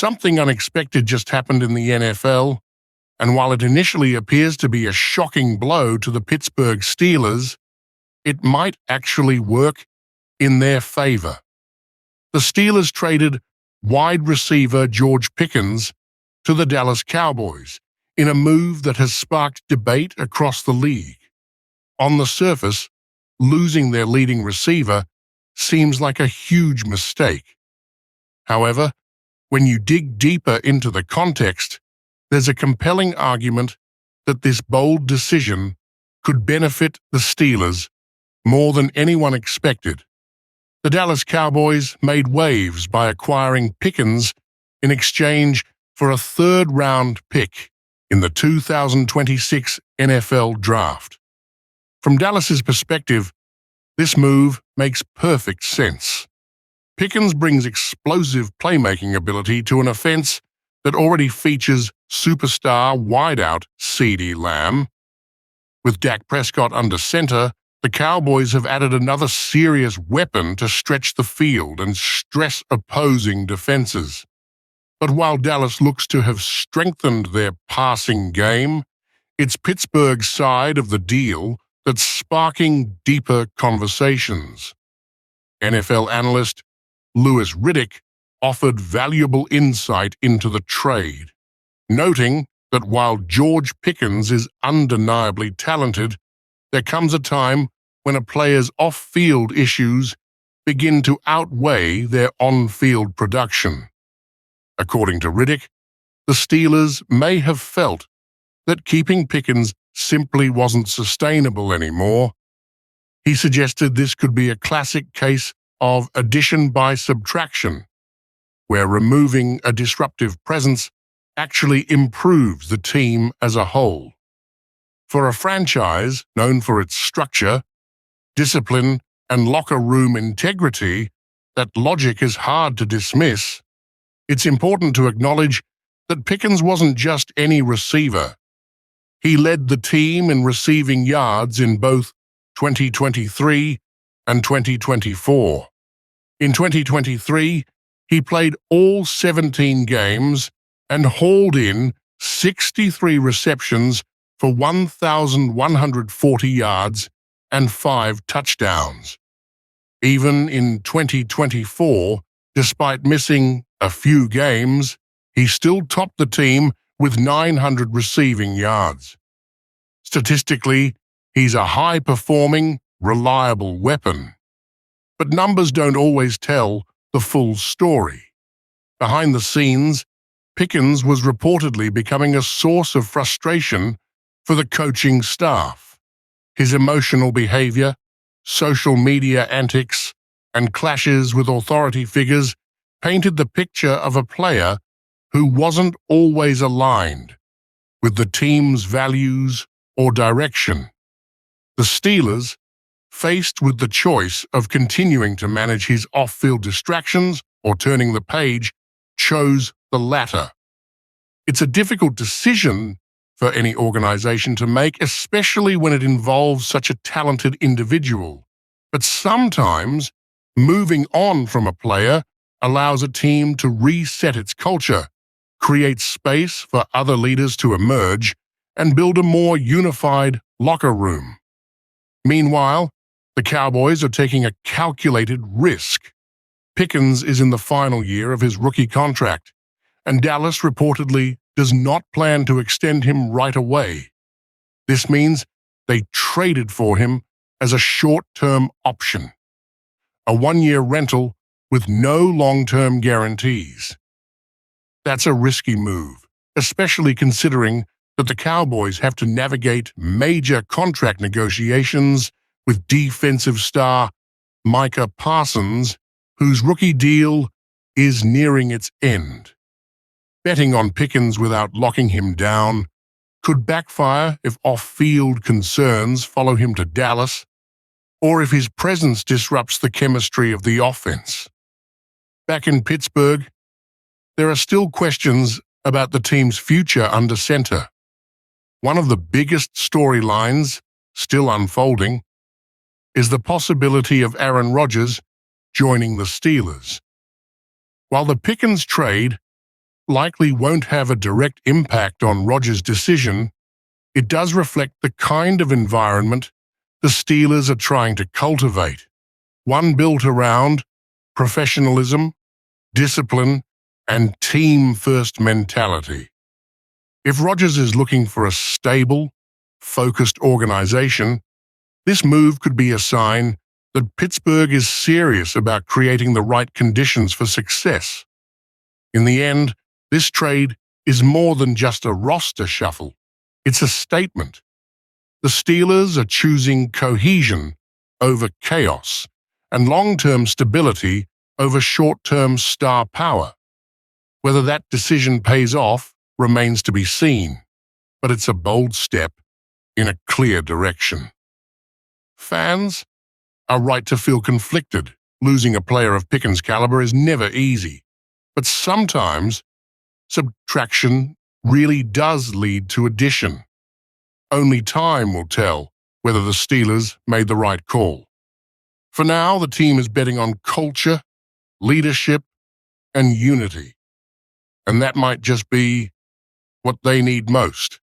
Something unexpected just happened in the NFL, and while it initially appears to be a shocking blow to the Pittsburgh Steelers, it might actually work in their favor. The Steelers traded wide receiver George Pickens to the Dallas Cowboys in a move that has sparked debate across the league. On the surface, losing their leading receiver seems like a huge mistake. However, when you dig deeper into the context, there's a compelling argument that this bold decision could benefit the Steelers more than anyone expected. The Dallas Cowboys made waves by acquiring Pickens in exchange for a third-round pick in the 2026 NFL Draft. From Dallas's perspective, this move makes perfect sense. Pickens brings explosive playmaking ability to an offense that already features superstar wideout CeeDee Lamb. With Dak Prescott under center, the Cowboys have added another serious weapon to stretch the field and stress opposing defenses. But while Dallas looks to have strengthened their passing game, it's Pittsburgh's side of the deal that's sparking deeper conversations. NFL analyst Louis Riddick offered valuable insight into the trade, noting that while George Pickens is undeniably talented, there comes a time when a player's off-field issues begin to outweigh their on-field production. According to Riddick, the Steelers may have felt that keeping Pickens simply wasn't sustainable anymore. He suggested this could be a classic case of addition by subtraction, where removing a disruptive presence actually improves the team as a whole. For a franchise known for its structure, discipline, and locker room integrity, that logic is hard to dismiss. It's important to acknowledge that Pickens wasn't just any receiver. He led the team in receiving yards in both 2023 and 2024. In 2023, he played all 17 games and hauled in 63 receptions for 1,140 yards and 5 touchdowns. Even in 2024, despite missing a few games, he still topped the team with 900 receiving yards. Statistically, he's a high-performing, reliable weapon. But numbers don't always tell the full story. Behind the scenes, Pickens was reportedly becoming a source of frustration for the coaching staff. His emotional behavior, social media antics, and clashes with authority figures painted the picture of a player who wasn't always aligned with the team's values or direction. The Steelers, faced with the choice of continuing to manage his off-field distractions or turning the page, chose the latter. It's a difficult decision for any organization to make, especially when it involves such a talented individual. But sometimes, moving on from a player allows a team to reset its culture, create space for other leaders to emerge, and build a more unified locker room. Meanwhile, the Cowboys are taking a calculated risk. Pickens is in the final year of his rookie contract, and Dallas reportedly does not plan to extend him right away. This means they traded for him as a short-term option, a one-year rental with no long-term guarantees. That's a risky move, especially considering that the Cowboys have to navigate major contract negotiations with defensive star Micah Parsons, whose rookie deal is nearing its end. Betting on Pickens without locking him down could backfire if off-field concerns follow him to Dallas, or if his presence disrupts the chemistry of the offense. Back in Pittsburgh, there are still questions about the team's future under center. One of the biggest storylines, still unfolding, is the possibility of Aaron Rodgers joining the Steelers. While the Pickens trade likely won't have a direct impact on Rodgers' decision, it does reflect the kind of environment the Steelers are trying to cultivate, one built around professionalism, discipline, and team-first mentality. If Rodgers is looking for a stable, focused organization, this move could be a sign that Pittsburgh is serious about creating the right conditions for success. In the end, this trade is more than just a roster shuffle. It's a statement. The Steelers are choosing cohesion over chaos and long-term stability over short-term star power. Whether that decision pays off remains to be seen, but it's a bold step in a clear direction. Fans are right to feel conflicted. Losing a player of Pickens' caliber is never easy, but sometimes subtraction really does lead to addition. Only time will tell whether the Steelers made the right call. For now, the team is betting on culture, leadership, and unity. And that might just be what they need most.